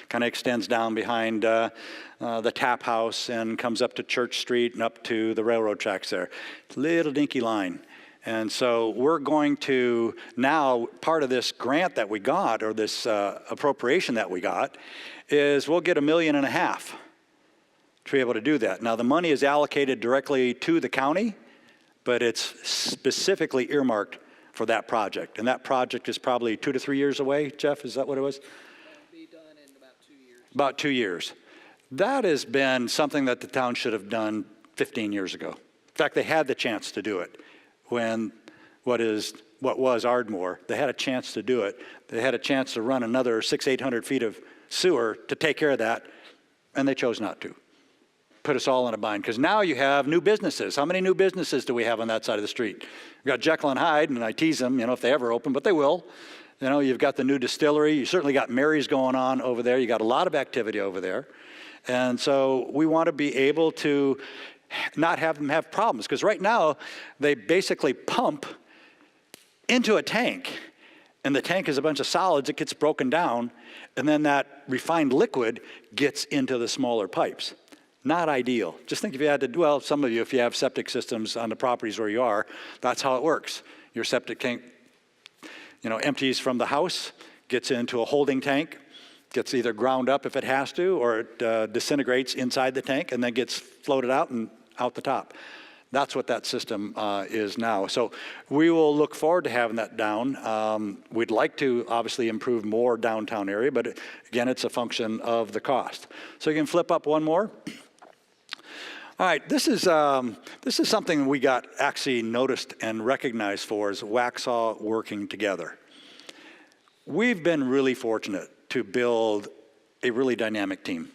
Kind of extends down behind the tap house and comes up to Church Street and up to the railroad tracks there. Little dinky line. And so we're going to now, part of this grant that we got, or this appropriation that we got, is we'll get $1.5 million to be able to do that. Now the money is allocated directly to the county, but it's specifically earmarked for that project. And that project is probably 2 to 3 years away. Jeff, is that what it was? It'll be done in about 2 years. About 2 years. That has been something that the town should have done 15 years ago. In fact, they had the chance to do it when what was Ardmore. They had a chance to do it. They had a chance to run another 600-800 feet of sewer to take care of that, and they chose not to. Put us all in a bind, because now you have new businesses. How many new businesses do we have on that side of the street? We've got Jekyll and Hyde, and I tease them, if they ever open, but they will. You've got the new distillery. You certainly got Mary's going on over there. You got a lot of activity over there. And so we want to be able to not have them have problems, because right now they basically pump into a tank, and the tank is a bunch of solids. It gets broken down, and then that refined liquid gets into the smaller pipes. Not ideal. Just think if you had to, well, some of you, if you have septic systems on the properties where you are, that's how it works. Your septic tank, empties from the house, gets into a holding tank, gets either ground up if it has to, or it disintegrates inside the tank and then gets floated out and out the top. That's what that system is now. So we will look forward to having that down. We'd like to obviously improve more downtown area, but again, it's a function of the cost. So you can flip up one more. All right, this is something we got actually noticed and recognized for, is Waxhaw working together. We've been really fortunate to build a really dynamic team.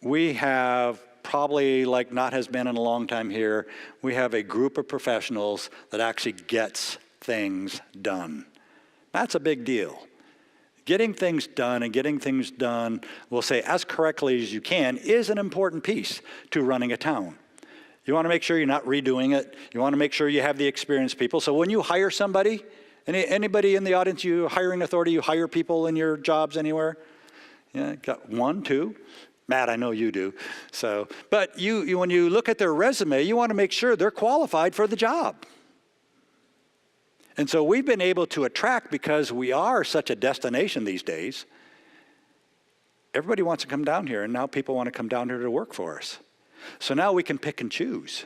We have probably, like not has been in a long time here, we have a group of professionals that actually gets things done. That's a big deal. Getting things done, and getting things done, we'll say, as correctly as you can, is an important piece to running a town. You want to make sure you're not redoing it. You want to make sure you have the experienced people. So when you hire somebody, anybody in the audience, you hiring authority, you hire people in your jobs anywhere? Yeah, got 1, 2. Matt, I know you do. So, but you when you look at their resume, you want to make sure they're qualified for the job. And so we've been able to attract, because we are such a destination these days. Everybody wants to come down here, and now people want to come down here to work for us. So now we can pick and choose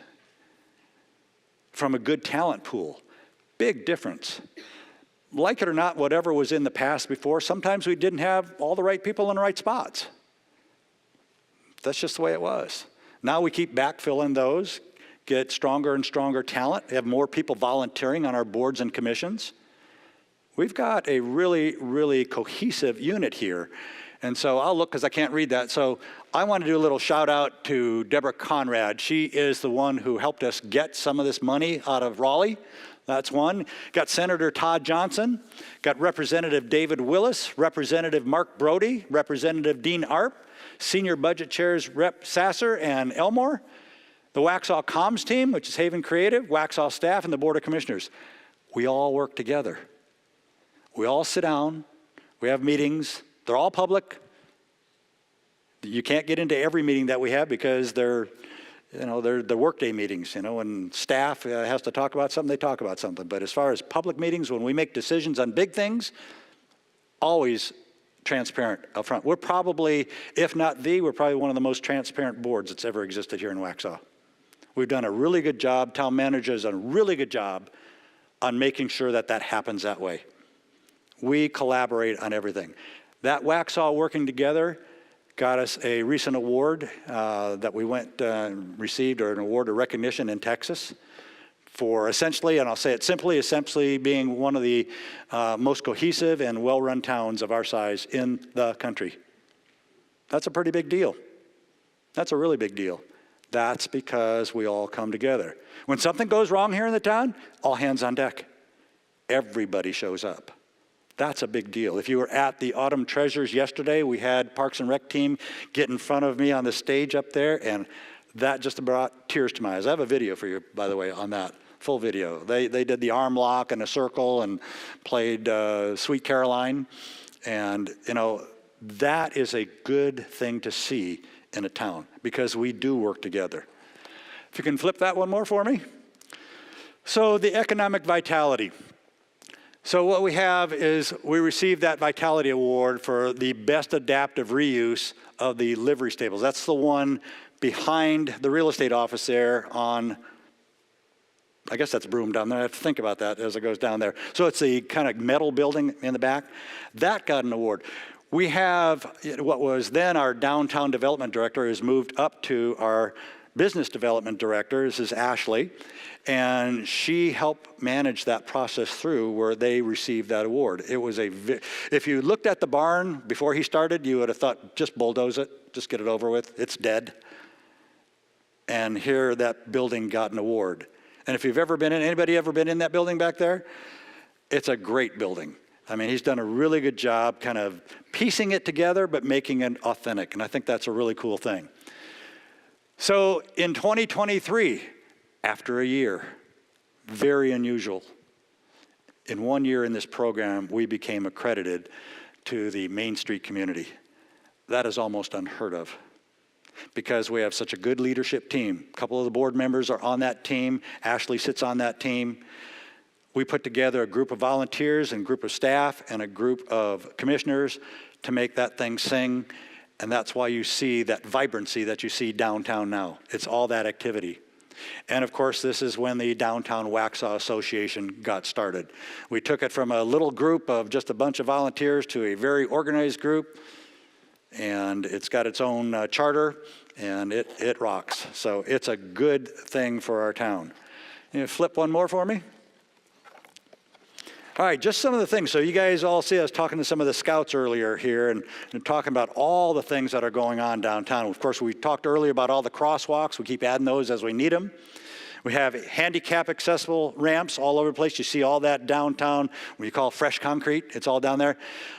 from a good talent pool. Big difference. Like it or not, whatever was in the past before, sometimes we didn't have all the right people in the right spots. That's just the way it was. Now we keep backfilling those, get stronger and stronger talent, have more people volunteering on our boards and commissions. We've got a really, really cohesive unit here. And so I'll look, because I can't read that. So I want to do a little shout out to Deborah Conrad. She is the one who helped us get some of this money out of Raleigh. That's one. Got Senator Todd Johnson, got Representative David Willis, Representative Mark Brody, Representative Dean Arp, Senior Budget Chairs Rep. Sasser and Elmore, the Waxhaw Comms team, which is Haven Creative, Waxhaw staff, and the Board of Commissioners. We all work together. We all sit down. We have meetings. They're all public. You can't get into every meeting that we have, because they're the workday meetings. When staff has to talk about something, they talk about something. But as far as public meetings, when we make decisions on big things, always transparent up front. We're probably, if not we're probably one of the most transparent boards that's ever existed here in Waxhaw. We've done a really good job. Town manager has done a really good job on making sure that that happens that way. We collaborate on everything. That Waxhaw working together got us a recent award that we received, or an award of recognition in Texas, for essentially, and I'll say it simply, essentially being one of the most cohesive and well-run towns of our size in the country. That's a pretty big deal. That's a really big deal. That's because we all come together. When something goes wrong here in the town, all hands on deck. Everybody shows up. That's a big deal. If you were at the Autumn Treasures yesterday, we had Parks and Rec team get in front of me on the stage up there, and that just brought tears to my eyes. I have a video for you, by the way, on that. Full video. They did the arm lock and a circle and played Sweet Caroline. And, That is a good thing to see in a town because we do work together. If you can flip that one more for me. So the economic vitality. So what we have is we received that Vitality Award for the best adaptive reuse of the livery stables. That's the one behind the real estate office there on, I guess that's Broom down there. I have to think about that as it goes down there. So it's the kind of metal building in the back. That got an award. We have what was then our downtown development director has moved up to our business development director. This is Ashley. And she helped manage that process through where they received that award. It was if you looked at the barn before he started, you would have thought, just bulldoze it, just get it over with, it's dead. And here that building got an award. And if you've ever been in, anybody ever been in that building back there? It's a great building. I mean, he's done a really good job kind of piecing it together, but making it authentic. And I think that's a really cool thing. So in 2023, after a year, very unusual, in 1 year in this program, we became accredited to the Main Street community. That is almost unheard of because we have such a good leadership team. A couple of the board members are on that team. Ashley sits on that team. We put together a group of volunteers and a group of staff and a group of commissioners to make that thing sing. And that's why you see that vibrancy that you see downtown now. It's all that activity. And of course, this is when the Downtown Waxhaw Association got started. We took it from a little group of just a bunch of volunteers to a very organized group. And it's got its own charter, and it rocks. So it's a good thing for our town. Can you flip one more for me? All right, just some of the things. So you guys all see us talking to some of the scouts earlier here and talking about all the things that are going on downtown. Of course, we talked earlier about all the crosswalks. We keep adding those as we need them. We have handicap accessible ramps all over the place. You see all that downtown, what you call fresh concrete. It's all down there.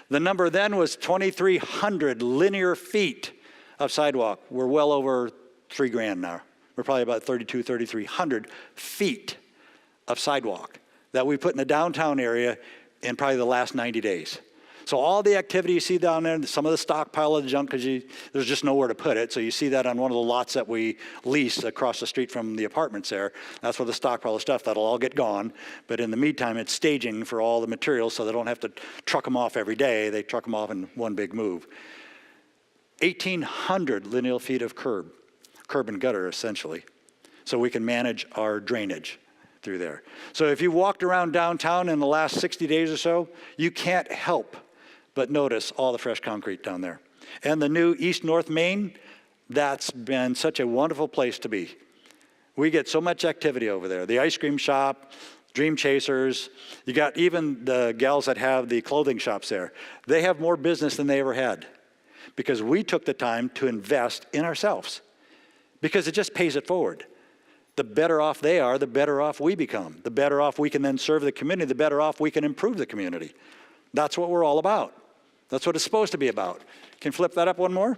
The number then was 2,300 linear feet of sidewalk. We're well over $3,000 now. We're probably about 3,300 feet of sidewalk that we put in the downtown area in probably the last 90 days. So all the activity you see down there, some of the stockpile of the junk, because there's just nowhere to put it. So you see that on one of the lots that we lease across the street from the apartments there. That's where the stockpile of stuff, that'll all get gone. But in the meantime, it's staging for all the materials so they don't have to truck them off every day. They truck them off in one big move. 1,800 linear feet of curb and gutter essentially. So we can manage our drainage through there. So if you walked around downtown in the last 60 days or so, you can't help but notice all the fresh concrete down there. And the new East-North Main, that's been such a wonderful place to be. We get so much activity over there. The ice cream shop, Dream Chasers, you got even the gals that have the clothing shops there. They have more business than they ever had because we took the time to invest in ourselves because it just pays it forward. The better off they are, the better off we become. The better off we can then serve the community, the better off we can improve the community. That's what we're all about. That's what it's supposed to be about. Can you flip that up one more?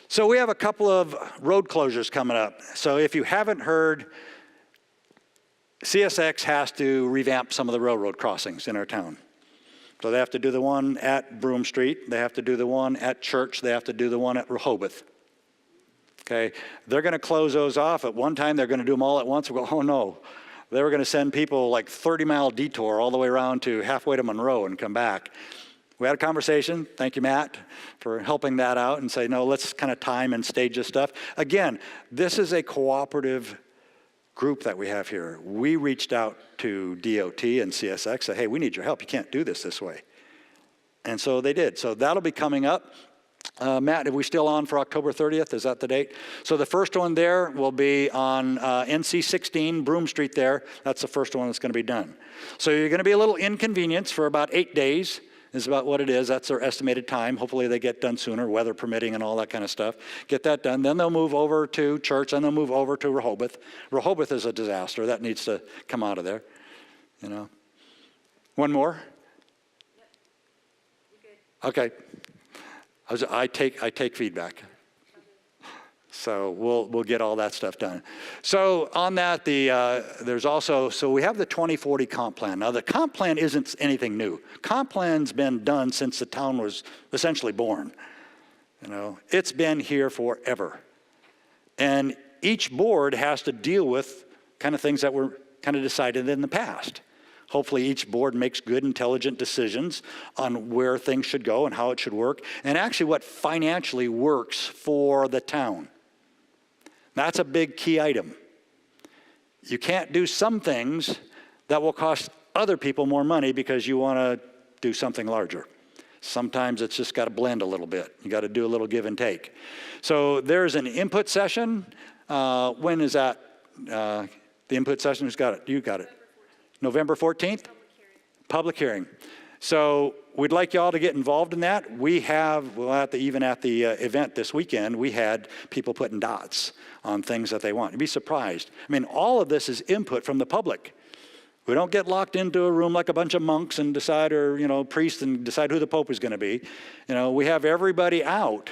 So we have a couple of road closures coming up. So if you haven't heard, CSX has to revamp some of the railroad crossings in our town. So they have to do the one at Broom Street. They have to do the one at Church. They have to do the one at Rehoboth. Okay, they're going to close those off. At one time, they're going to do them all at once. We'll go, oh no. They were going to send people like 30-mile detour all the way around to halfway to Monroe and come back. We had a conversation. Thank you, Matt, for helping that out and say, no, let's kind of time and stage this stuff. Again, this is a cooperative group that we have here. We reached out to DOT and CSX, said, hey, we need your help. You can't do this way. And so they did. So that'll be coming up. Matt, are we still on for October 30th? Is that the date? So the first one there will be on NC 16, Broom Street there. That's the first one that's going to be done. So you're going to be a little inconvenienced for about 8 days is about what it is. That's their estimated time. Hopefully they get done sooner, weather permitting and all that kind of stuff. Get that done. Then they'll move over to Church, and they'll move over to Rehoboth. Rehoboth is a disaster. That needs to come out of there. You know. One more? Yep. You good. Okay. I take feedback. So we'll get all that stuff done. So on that, there's also, so we have the 2040 comp plan. Now the comp plan isn't anything new. Comp plan's been done since the town was essentially born. You know, it's been here forever. And each board has to deal with kind of things that were kind of decided in the past. Hopefully each board makes good, intelligent decisions on where things should go and how it should work, and actually what financially works for the town. That's a big key item. You can't do some things that will cost other people more money because you want to do something larger. Sometimes it's just got to blend a little bit. You got to do a little give and take. So there's an input session. When is that? The input session, who's got it? You got it. November 14th? Public hearing. So we'd like you all to get involved in that. We have, well, even at the event this weekend, we had people putting dots on things that they want. You'd be surprised. I mean, all of this is input from the public. We don't get locked into a room like a bunch of monks and decide, or, you know, priests and decide who the Pope is going to be. You know, we have everybody out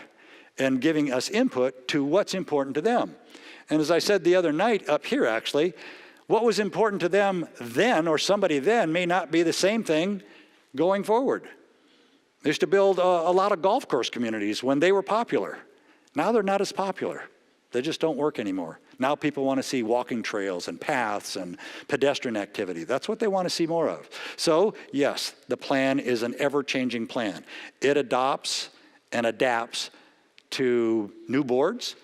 and giving us input to what's important to them. And as I said the other night up here, actually, what was important to them then, or somebody then, may not be the same thing going forward. They used to build a lot of golf course communities when they were popular. Now they're not as popular. They just don't work anymore. Now people want to see walking trails and paths and pedestrian activity. That's what they want to see more of. So yes, the plan is an ever-changing plan. It adopts and adapts to new boards,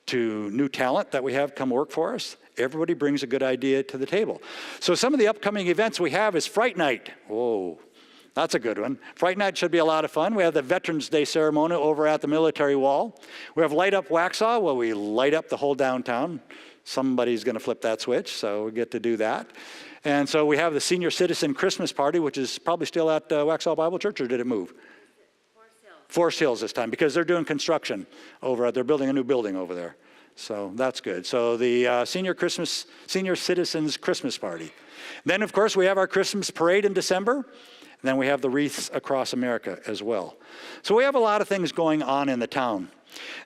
to new talent that we have come work for us. Everybody brings a good idea to the table. So some of the upcoming events we have is Fright Night. Whoa, that's a good one. Fright Night should be a lot of fun. We have the Veterans Day ceremony over at the Military Wall. We have Light Up Waxhaw, where we light up the whole downtown. Somebody's going to flip that switch, so we get to do that. And so we have the Senior Citizen Christmas Party, which is probably still at Waxhaw Bible Church, or did it move? Forest Hills this time, because they're doing construction over, they're building a new building over there. So that's good. So the Senior Citizens Christmas Party. Then, of course, we have our Christmas parade in December. And then we have the wreaths across America as well. So we have a lot of things going on in the town.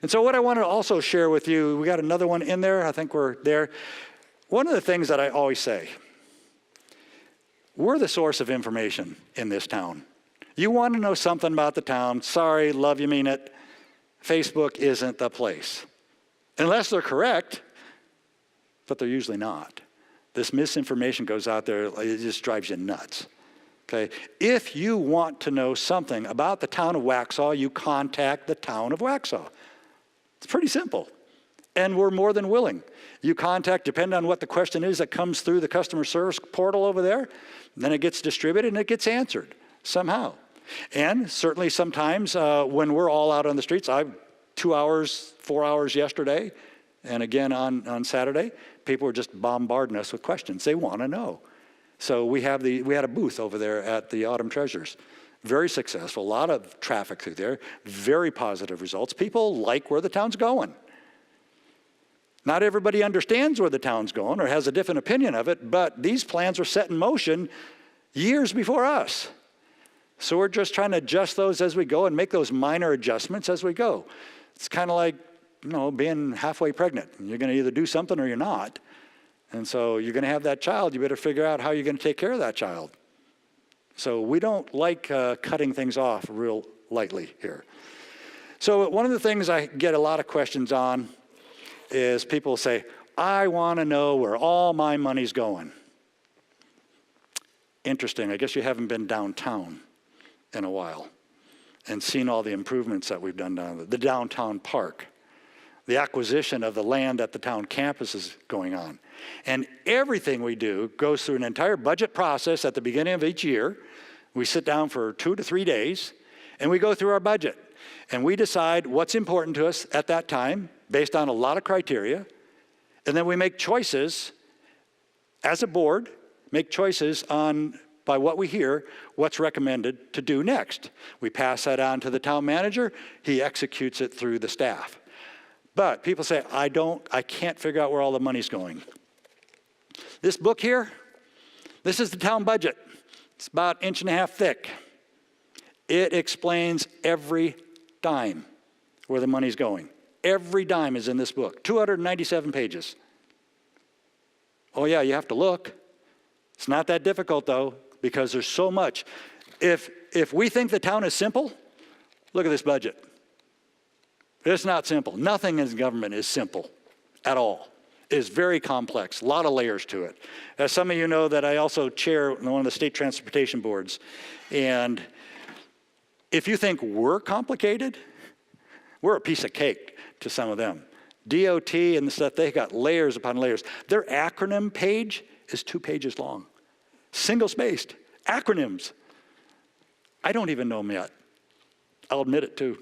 And so what I want to also share with you, we got another one in there. I think we're there. One of the things that I always say, we're the source of information in this town. You want to know something about the town, sorry, love you, mean it, Facebook isn't the place. Unless they're correct, but they're usually not. This misinformation goes out there, it just drives you nuts. Okay? If you want to know something about the town of Waxhaw, you contact the town of Waxhaw. It's pretty simple. And we're more than willing. You contact, depending on what the question is that comes through the customer service portal over there, then it gets distributed and it gets answered somehow. And certainly sometimes when we're all out on the streets, 2 hours, 4 hours yesterday, and again on Saturday, people were just bombarding us with questions. They want to know. So we had a booth over there at the Autumn Treasures. Very successful, a lot of traffic through there, very positive results. People like where the town's going. Not everybody understands where the town's going or has a different opinion of it, but these plans were set in motion years before us. So we're just trying to adjust those as we go and make those minor adjustments as we go. It's kind of like, you know, being halfway pregnant. You're going to either do something or you're not. And so you're going to have that child. You better figure out how you're going to take care of that child. So we don't like cutting things off real lightly here. So one of the things I get a lot of questions on is people say, I want to know where all my money's going. Interesting. I guess you haven't been downtown in a while and seen all the improvements that we've done down there. The downtown park, the acquisition of the land at the town campus is going on. And everything we do goes through an entire budget process at the beginning of each year. We sit down for 2 to 3 days and we go through our budget. And we decide what's important to us at that time based on a lot of criteria. And then we make choices as a board, make choices on, by what we hear, what's recommended to do next. We pass that on to the town manager. He executes it through the staff. But people say, I can't figure out where all the money's going. This book here, this is the town budget. It's about 1.5 inches thick. It explains every dime where the money's going. Every dime is in this book, 297 pages. Oh yeah, you have to look. It's not that difficult though, because there's so much. If we think the town is simple, look at this budget. It's not simple. Nothing in government is simple at all. It's very complex, a lot of layers to it. As some of you know, that I also chair one of the state transportation boards. And if you think we're complicated, we're a piece of cake to some of them. DOT and the stuff, they got layers upon layers. Their acronym page is 2 pages long. Single-spaced acronyms. I don't even know them yet. I'll admit it too.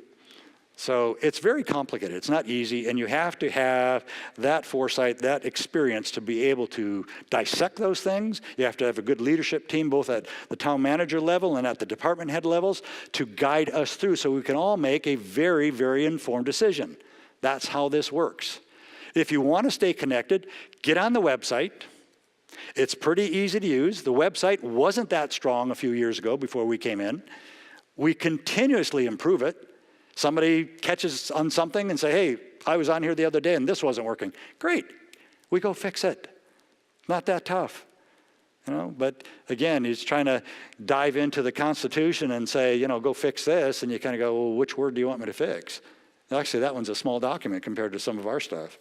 So it's very complicated. It's not easy, and you have to have that foresight, that experience to be able to dissect those things. You have to have a good leadership team, both at the town manager level and at the department head levels, to guide us through so we can all make a very, very informed decision. That's how this works. If you want to stay connected, get on the website. It's pretty easy to use. The website wasn't that strong a few years ago before we came in. We continuously improve it. Somebody catches on something and say, hey, I was on here the other day and this wasn't working. Great. We go fix it. Not that tough. You know, but again, he's trying to dive into the Constitution and say, you know, go fix this. And you kind of go, well, which word do you want me to fix? Actually, that one's a small document compared to some of our stuff.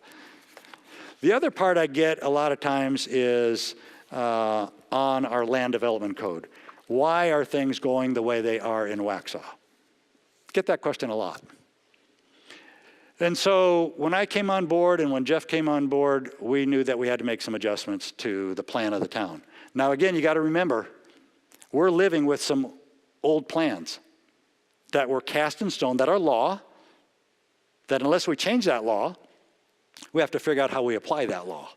The other part I get a lot of times is on our land development code. Why are things going the way they are in Waxhaw? Get that question a lot. And so when I came on board and when Jeff came on board, we knew that we had to make some adjustments to the plan of the town. Now again, you got to remember, we're living with some old plans that were cast in stone, that are law, that unless we change that law, we have to figure out how we apply that law.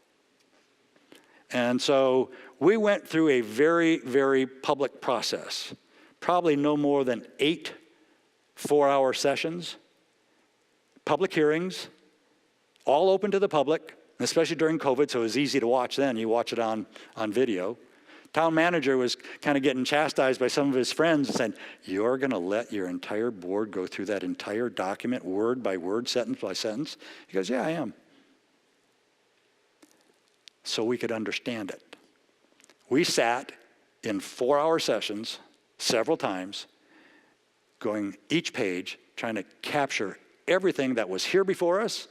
And so we went through a very, very public process, probably no more than 8 4-hour sessions, public hearings, all open to the public, especially during COVID, so it was easy to watch then. You watch it on video. Town manager was kind of getting chastised by some of his friends and saying, you're going to let your entire board go through that entire document, word by word, sentence by sentence? He goes, yeah, I am. So we could understand it. We sat in 4-hour sessions several times, going each page, trying to capture everything that was here before us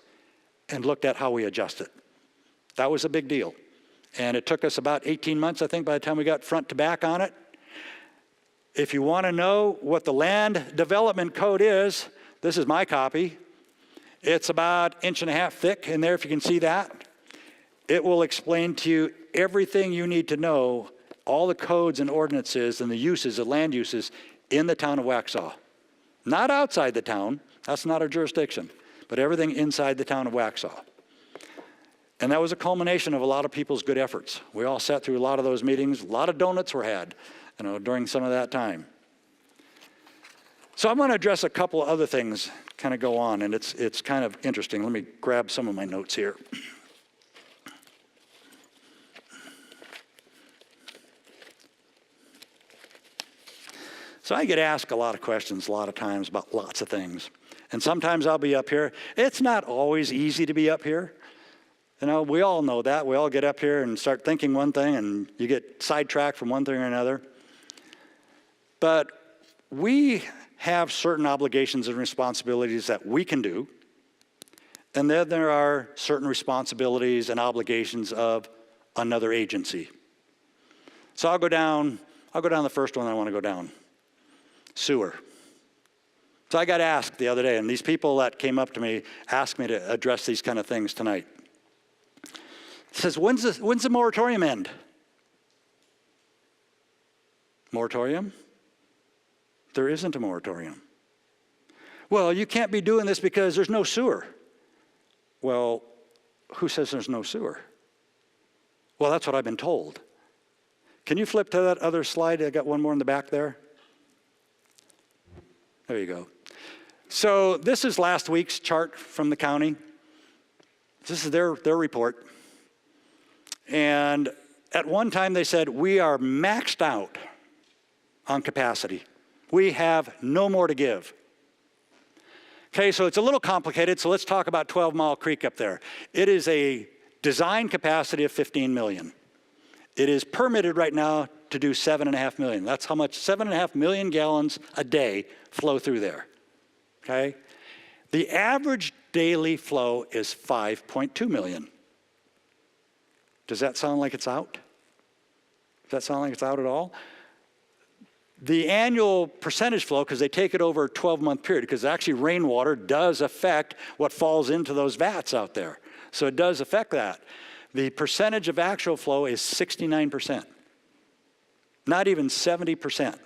and looked at how we adjust it. That was a big deal. And it took us about 18 months, I think, by the time we got front to back on it. If you want to know what the land development code is, this is my copy. It's about 1.5 inches thick in there, if you can see that. It will explain to you everything you need to know, all the codes and ordinances and the uses, the land uses in the town of Waxhaw. Not outside the town, that's not our jurisdiction, but everything inside the town of Waxhaw. And that was a culmination of a lot of people's good efforts. We all sat through a lot of those meetings, a lot of donuts were had, you know, during some of that time. So I'm going to address a couple of other things, kind of go on, and it's kind of interesting. Let me grab some of my notes here. So I get asked a lot of questions a lot of times about lots of things. And sometimes I'll be up here. It's not always easy to be up here. You know, we all know that. We all get up here and start thinking one thing and you get sidetracked from one thing or another. But we have certain obligations and responsibilities that we can do. And then there are certain responsibilities and obligations of another agency. So I'll go down the first one I want to go down. Sewer. So I got asked the other day, and these people that came up to me asked me to address these kind of things tonight. It says, when's the moratorium end? Moratorium? There isn't a moratorium. Well, you can't be doing this because there's no sewer. Well, who says there's no sewer? Well, that's what I've been told. Can you flip to that other slide? I got one more in the back there. There you go. So this is last week's chart from the county. This is their report. And at one time they said, we are maxed out on capacity. We have no more to give. Okay, so it's a little complicated, so let's talk about 12 Mile Creek up there. It is a design capacity of 15 million. It is permitted right now to do 7.5 million. That's how much 7.5 million gallons a day flow through there, okay? The average daily flow is 5.2 million. Does that sound like it's out? Does that sound like it's out at all? The annual percentage flow, because they take it over a 12-month period, because actually rainwater does affect what falls into those vats out there. So it does affect that. The percentage of actual flow is 69%. Not even 70%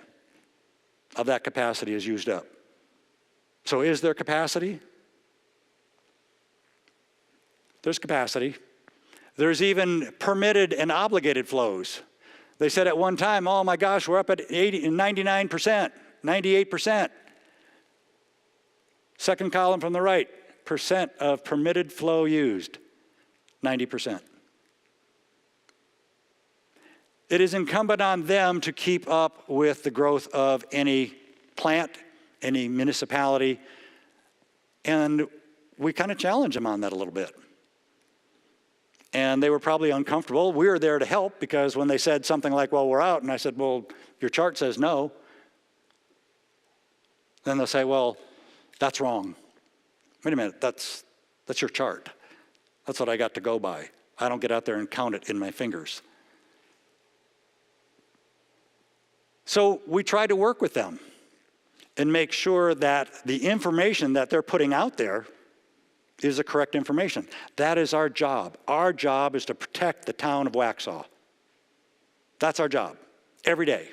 of that capacity is used up. So is there capacity? There's capacity. There's even permitted and obligated flows. They said at one time, oh my gosh, we're up at 99%, 98%. Second column from the right, percent of permitted flow used, 90%. It is incumbent on them to keep up with the growth of any plant, any municipality, and we kind of challenge them on that a little bit. And they were probably uncomfortable. We were there to help, because when they said something like, well, we're out, and I said, well, your chart says no, then they'll say, well, that's wrong. Wait a minute, that's your chart. That's what I got to go by. I don't get out there and count it in my fingers. So we try to work with them and make sure that the information that they're putting out there is the correct information. That is our job. Our job is to protect the town of Waxhaw. That's our job, every day.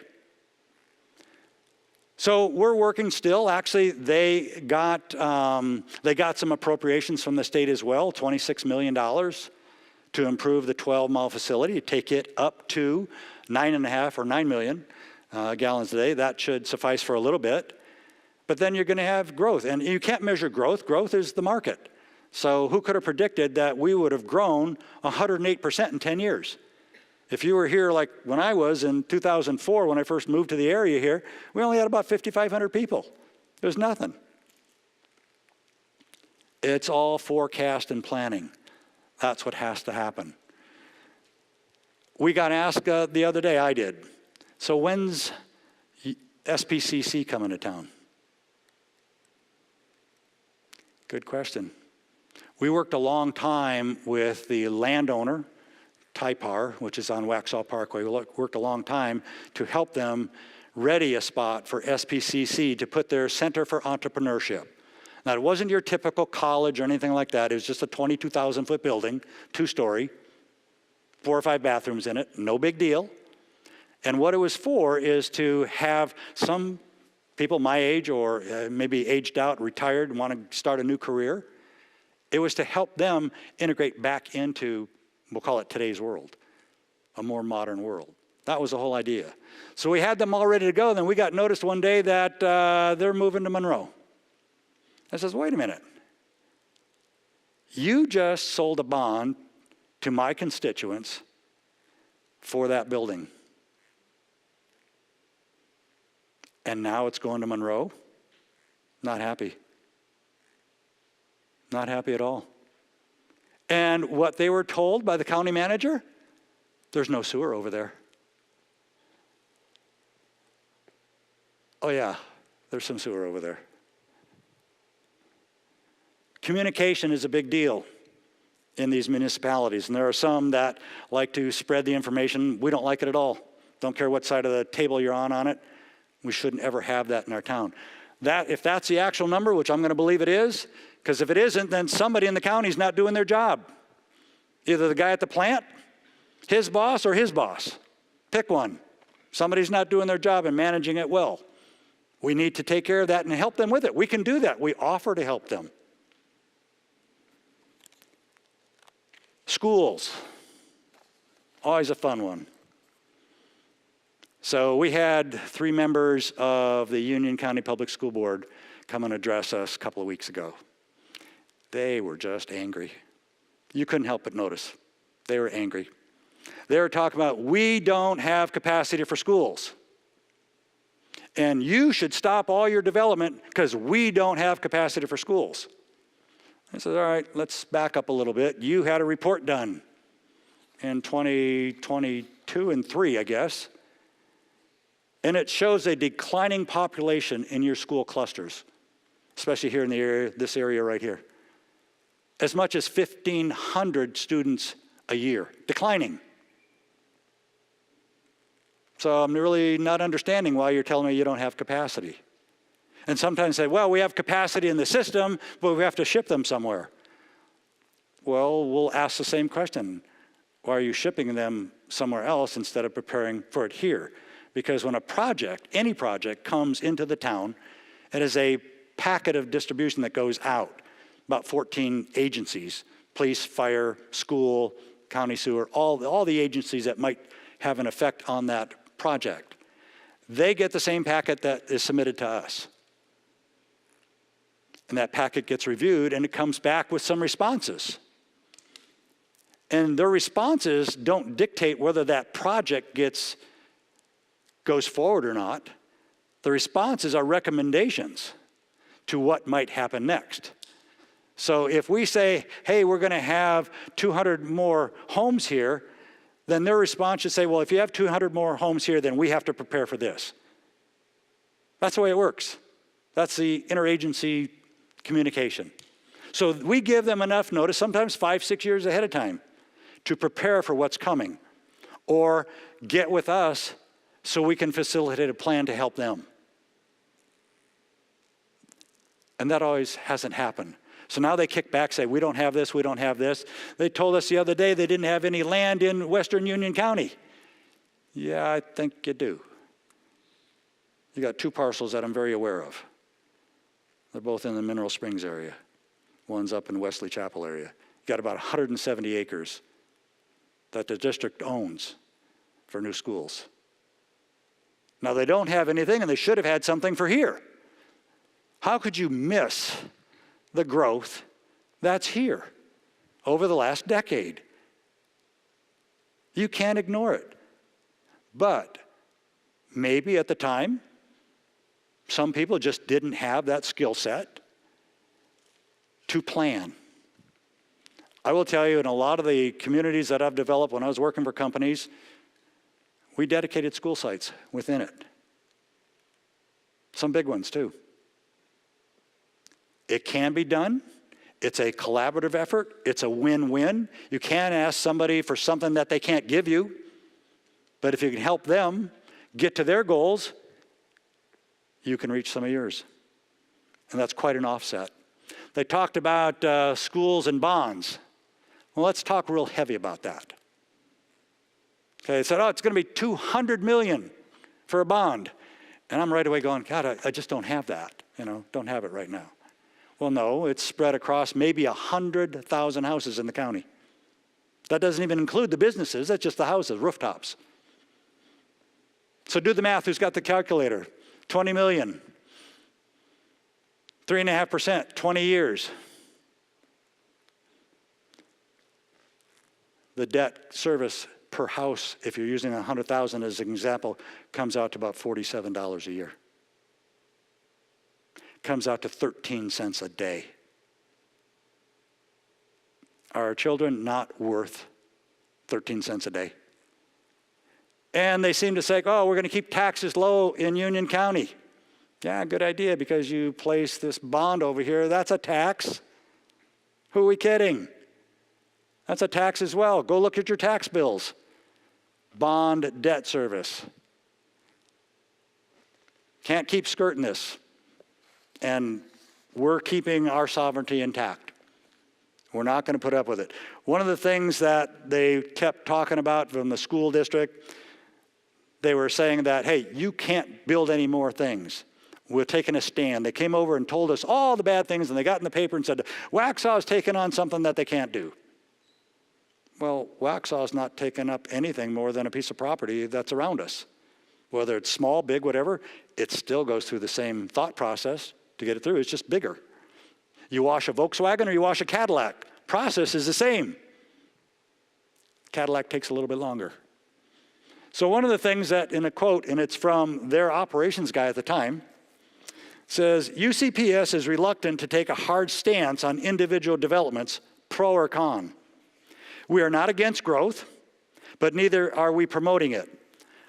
So we're working still. Actually, they got some appropriations from the state as well, $26 million to improve the 12-mile facility, take it up to 9.5 or 9 million gallons a day. That should suffice for a little bit. But then you're going to have growth, and you can't measure growth. Growth is the market. So who could have predicted that we would have grown 108% in 10 years? If you were here like when I was in 2004, when I first moved to the area here, we only had about 5,500 people. It was nothing. It's all forecast and planning. That's what has to happen. We got asked the other day, I did, so when's SPCC coming to town? Good question. We worked a long time with the landowner, Typar, which is on Waxhaw Parkway. We worked a long time to help them ready a spot for SPCC to put their Center for Entrepreneurship. Now, it wasn't your typical college or anything like that. It was just a 22,000-foot building, 2-story, 4 or 5 bathrooms in it, no big deal. And what it was for is to have some people my age or maybe aged out, retired, and want to start a new career. It was to help them integrate back into, we'll call it today's world, a more modern world. That was the whole idea. So we had them all ready to go. Then we got noticed one day that they're moving to Monroe. I says, wait a minute. You just sold a bond to my constituents for that building. And now it's going to Monroe? Not happy. Not happy at all. And what they were told by the county manager, there's no sewer over there. Oh yeah, there's some sewer over there. Communication is a big deal in these municipalities, and there are some that like to spread the information. We don't like it at all. Don't care what side of the table you're on it. We shouldn't ever have that in our town. If that's the actual number, which I'm going to believe it is, because if it isn't, then somebody in the county is not doing their job. Either the guy at the plant, his boss, or his boss. Pick one. Somebody's not doing their job and managing it well. We need to take care of that and help them with it. We can do that. We offer to help them. Schools. Always a fun one. So we had 3 members of the Union County Public School Board come and address us a couple of weeks ago. They were just angry. You couldn't help but notice. They were angry. They were talking about, we don't have capacity for schools. And you should stop all your development because we don't have capacity for schools. I said, all right, let's back up a little bit. You had a report done in 2022 and 3, I guess. And it shows a declining population in your school clusters, especially here in the area, this area right here. As much as 1,500 students a year, declining. So I'm really not understanding why you're telling me you don't have capacity. And sometimes say, well, we have capacity in the system, but we have to ship them somewhere. Well, we'll ask the same question. Why are you shipping them somewhere else instead of preparing for it here? Because when a project, any project, comes into the town, it is a packet of distribution that goes out. About 14 agencies, police, fire, school, county sewer, all the agencies that might have an effect on that project. They get the same packet that is submitted to us. And that packet gets reviewed and it comes back with some responses. And their responses don't dictate whether that project goes forward or not. The responses are recommendations to what might happen next. So if we say, hey, we're going to have 200 more homes here, then their response should say, well, if you have 200 more homes here, then we have to prepare for this. That's the way it works. That's the interagency communication. So we give them enough notice, sometimes 5, 6 years ahead of time, to prepare for what's coming, or get with us so we can facilitate a plan to help them. And that always hasn't happened. So now they kick back, say, we don't have this, we don't have this. They told us the other day they didn't have any land in Western Union County. Yeah, I think you do. You got 2 parcels that I'm very aware of. They're both in the Mineral Springs area. One's up in Wesley Chapel area. You got about 170 acres that the district owns for new schools. Now they don't have anything and they should have had something for here. How could you miss the growth that's here over the last decade? You can't ignore it. But maybe at the time, some people just didn't have that skill set to plan. I will tell you, in a lot of the communities that I've developed when I was working for companies, we dedicated school sites within it. Some big ones too. It can be done. It's a collaborative effort. It's a win-win. You can't ask somebody for something that they can't give you. But if you can help them get to their goals, you can reach some of yours. And that's quite an offset. They talked about schools and bonds. Well, let's talk real heavy about that. Okay, they said, oh, it's going to be $200 million for a bond. And I'm right away going, God, I just don't have that. Don't have it right now. Well, no, it's spread across maybe 100,000 houses in the county. That doesn't even include the businesses. That's just the houses, rooftops. So do the math. Who's got the calculator? 20 million. 3.5%, 20 years. The debt service per house, if you're using 100,000 as an example, comes out to about $47 a year. Comes out to 13 cents a day. Are our children not worth 13 cents a day? And they seem to say, oh, we're going to keep taxes low in Union County. Yeah, good idea, because you place this bond over here. That's a tax. Who are we kidding? That's a tax as well. Go look at your tax bills. Bond debt service. Can't keep skirting this. And we're keeping our sovereignty intact. We're not going to put up with it. One of the things that they kept talking about from the school district, they were saying that, hey, you can't build any more things. We're taking a stand. They came over and told us all the bad things, and they got in the paper and said, Waxhaw is taking on something that they can't do. Well, Waxhaw is not taking up anything more than a piece of property that's around us. Whether it's small, big, whatever, it still goes through the same thought process to get it through. It's just bigger. You wash a Volkswagen or you wash a Cadillac, process is the same. Cadillac takes a little bit longer. So one of the things that, in a quote, and it's from their operations guy at the time, says, UCPS is reluctant to take a hard stance on individual developments, pro or con. We are not against growth, but neither are we promoting it.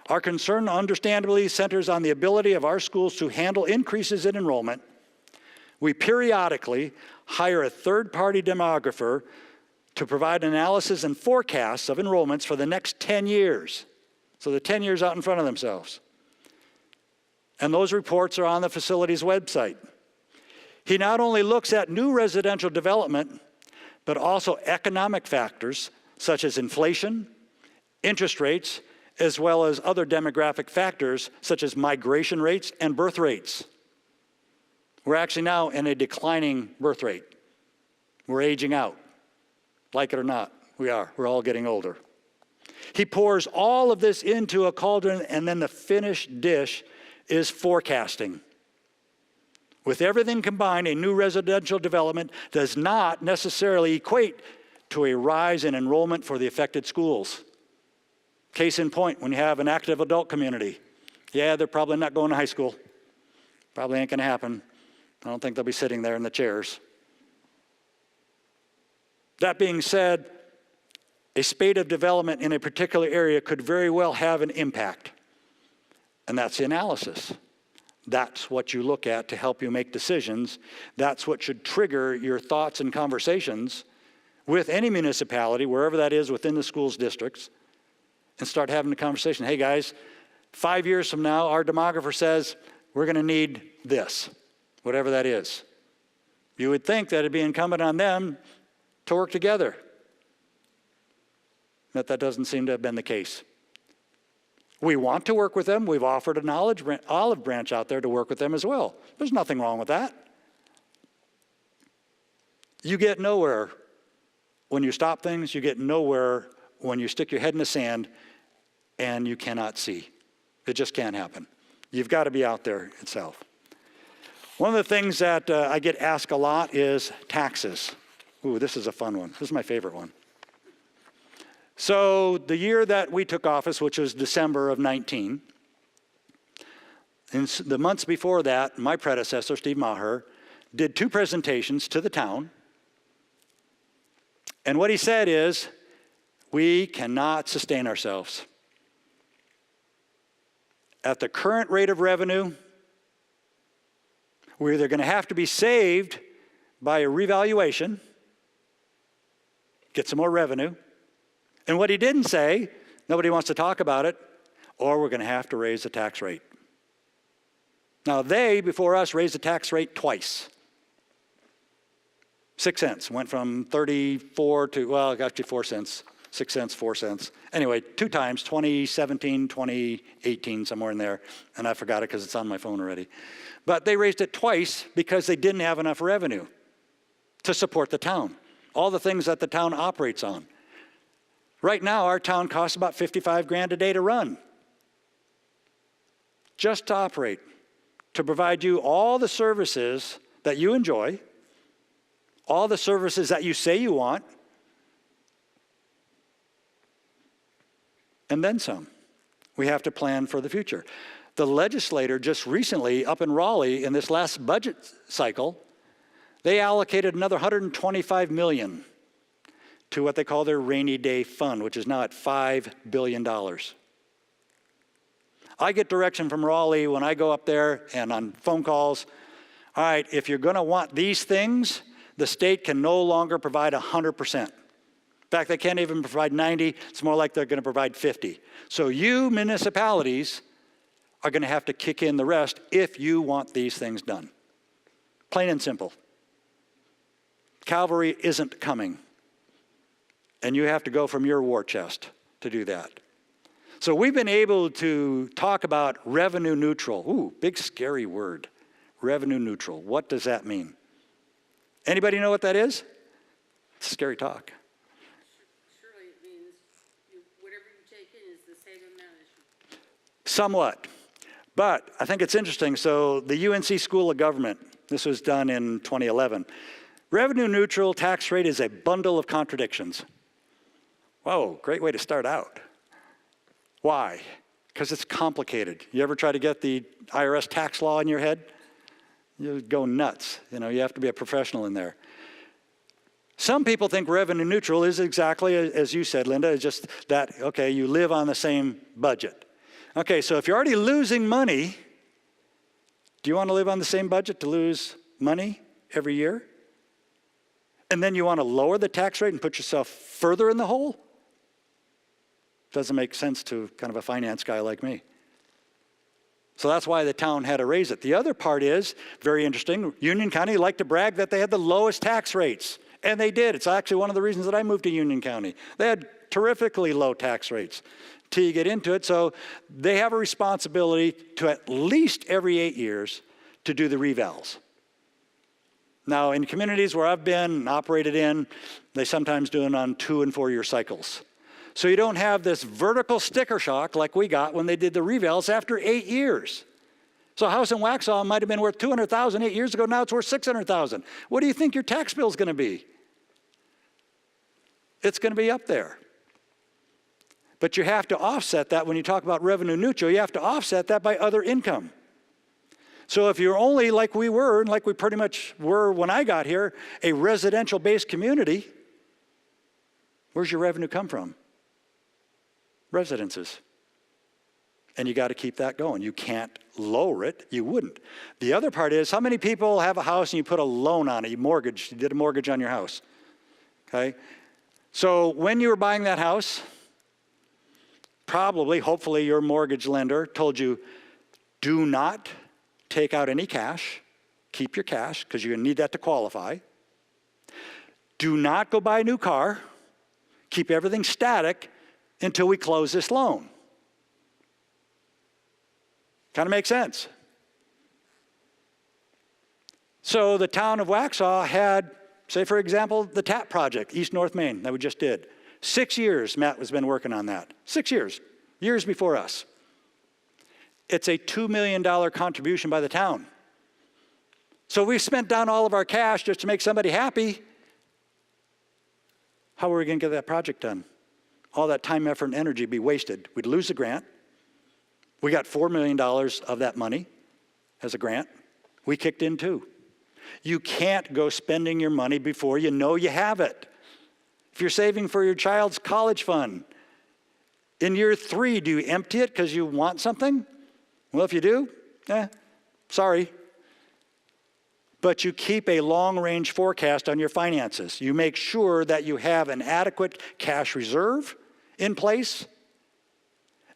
Our concern understandably centers on the ability of our schools to handle increases in enrollment. We periodically hire a third-party demographer to provide analysis and forecasts of enrollments for the next 10 years. So the 10 years out in front of themselves. And those reports are on the facility's website. He not only looks at new residential development, but also economic factors such as inflation, interest rates, as well as other demographic factors such as migration rates and birth rates. We're actually now in a declining birth rate. We're aging out. Like it or not, we are. We're all getting older. He pours all of this into a cauldron, and then the finished dish is forecasting. With everything combined, a new residential development does not necessarily equate to a rise in enrollment for the affected schools. Case in point, when you have an active adult community, yeah, they're probably not going to high school. Probably ain't going to happen. I don't think they'll be sitting there in the chairs. That being said, a spate of development in a particular area could very well have an impact. And that's the analysis. That's what you look at to help you make decisions. That's what should trigger your thoughts and conversations with any municipality, wherever that is within the schools districts, and start having a conversation. Hey guys, 5 years from now, our demographer says we're going to need this, whatever that is. You would think that it'd be incumbent on them to work together. But that doesn't seem to have been the case. We want to work with them. We've offered an olive branch out there to work with them as well. There's nothing wrong with that. You get nowhere when you stop things. You get nowhere when you stick your head in the sand and you cannot see. It just can't happen. You've got to be out there itself. One of the things that I get asked a lot is taxes. Ooh, this is a fun one. This is my favorite one. So the year that we took office, which was December of 19, in the months before that, my predecessor, Steve Maher, did 2 presentations to the town. And what he said is, we cannot sustain ourselves. At the current rate of revenue, we're either going to have to be saved by a revaluation, get some more revenue. And what he didn't say, nobody wants to talk about it, or we're going to have to raise the tax rate. Now they, before us, raised the tax rate twice. 6 cents, went from 34 to, well, actually 4 cents, 6 cents, 4 cents. Anyway, 2 times, 2017, 2018, somewhere in there. And I forgot it because it's on my phone already. But they raised it twice because they didn't have enough revenue to support the town. All the things that the town operates on. Right now, our town costs about 55 grand a day to run. Just to operate, to provide you all the services that you enjoy, all the services that you say you want, and then some. We have to plan for the future. The legislator just recently, up in Raleigh, in this last budget cycle, they allocated another $125 million to what they call their rainy day fund, which is now at $5 billion. I get direction from Raleigh when I go up there and on phone calls. All right, if you're going to want these things, the state can no longer provide 100%. In fact, they can't even provide 90. It's more like they're going to provide 50. So you municipalities are going to have to kick in the rest if you want these things done. Plain and simple. Cavalry isn't coming. And you have to go from your war chest to do that. So we've been able to talk about revenue neutral. Ooh, big scary word. Revenue neutral. What does that mean? Anybody know what that is? It's scary talk. Surely it means whatever you take in is the same amount as you. Somewhat. But I think it's interesting. So the UNC School of Government, this was done in 2011. Revenue neutral tax rate is a bundle of contradictions. Whoa, great way to start out. Why? Because it's complicated. You ever try to get the IRS tax law in your head? You go nuts. You know, you have to be a professional in there. Some people think revenue neutral is exactly as you said, Linda, it's just that, okay, you live on the same budget. Okay, so if you're already losing money, do you want to live on the same budget to lose money every year? And then you want to lower the tax rate and put yourself further in the hole? Doesn't make sense to kind of a finance guy like me. So that's why the town had to raise it. The other part is, very interesting, Union County liked to brag that they had the lowest tax rates. And they did. It's actually one of the reasons that I moved to Union County. They had terrifically low tax rates till you get into it. So they have a responsibility to at least every 8 years to do the revals. Now, in communities where I've been and operated in, they sometimes do it on 2 and 4 year cycles. So you don't have this vertical sticker shock like we got when they did the revals after 8 years. So a house in Waxhaw might have been worth $200,000 8 years ago. Now it's worth $600,000. What do you think your tax bill is going to be? It's going to be up there. But you have to offset that when you talk about revenue neutral. You have to offset that by other income. So if you're only like we were, and like we pretty much were when I got here, a residential-based community, where's your revenue come from? Residences. And you got to keep that going. You can't lower it. You wouldn't. The other part is, how many people have a house and you put a loan on it? You did a mortgage on your house. Okay? So when you were buying that house, probably, hopefully, your mortgage lender told you, do not take out any cash. Keep your cash, because you're going to need that to qualify. Do not go buy a new car. Keep everything static until we close this loan. Kind of makes sense. So the town of Waxhaw had, say for example, the TAP project, East North Main, that we just did. 6 years Matt has been working on that. 6 years, years before us. It's a $2 million contribution by the town. So we spent down all of our cash just to make somebody happy. How are we going to get that project done? All that time, effort, and energy would be wasted. We'd lose the grant. We got $4 million of that money as a grant. We kicked in too. You can't go spending your money before you know you have it. If you're saving for your child's college fund, in year 3, do you empty it because you want something? Well, if you do, sorry. But you keep a long-range forecast on your finances. You make sure that you have an adequate cash reserve in place,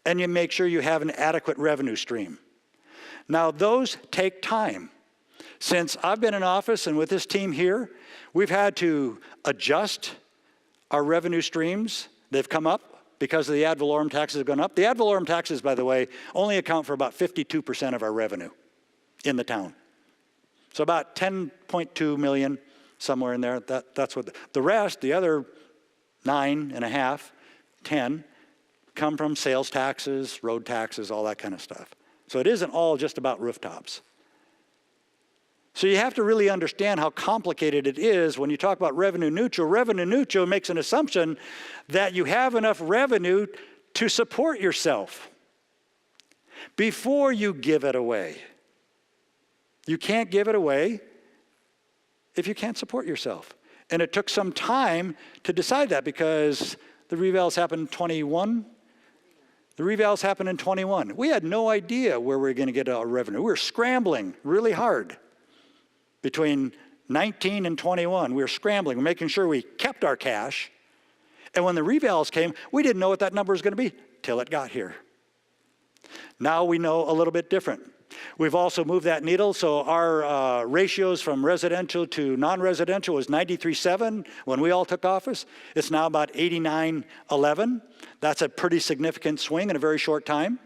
and you make sure you have an adequate revenue stream. Now, those take time. Since I've been in office and with this team here, we've had to adjust our revenue streams. They've come up because of the ad valorem taxes have gone up. The ad valorem taxes, by the way, only account for about 52% of our revenue in the town. So about 10.2 million, somewhere in there. That's what the rest, the other 9.5, 10, come from sales taxes, road taxes, all that kind of stuff. So it isn't all just about rooftops. So you have to really understand how complicated it is when you talk about revenue neutral. Revenue neutral makes an assumption that you have enough revenue to support yourself before you give it away. You can't give it away if you can't support yourself. And it took some time to decide that because the revals happened in 21. The revals happened in 21. We had no idea where we were going to get our revenue. We were scrambling really hard. Between 19 and 21, we were scrambling. We're making sure we kept our cash. And when the revals came, we didn't know what that number was going to be till it got here. Now we know a little bit different. We've also moved that needle, so our ratios from residential to non-residential was 93.7 when we all took office. It's now about 89.11. That's a pretty significant swing in a very short time.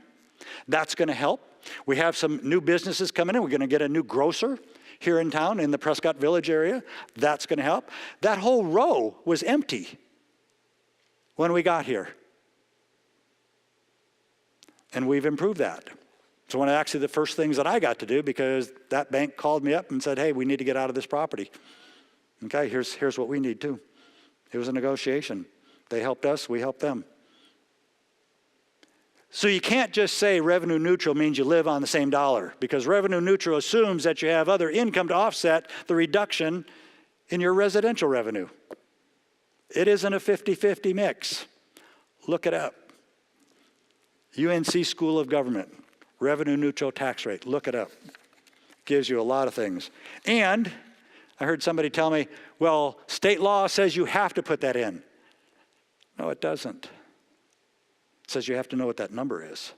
That's going to help. We have some new businesses coming in. We're going to get a new grocer here in town in the Prescott Village area. That's going to help. That whole row was empty when we got here. And we've improved that. So one of actually the first things that I got to do, because that bank called me up and said, hey, we need to get out of this property. Okay, here's what we need too. It was a negotiation. They helped us, we helped them. So you can't just say revenue neutral means you live on the same dollar, because revenue neutral assumes that you have other income to offset the reduction in your residential revenue. It isn't a 50-50 mix. Look it up. UNC School of Government, revenue neutral tax rate. Look it up. Gives you a lot of things. And I heard somebody tell me, well, state law says you have to put that in. No, it doesn't. It says you have to know what that number is.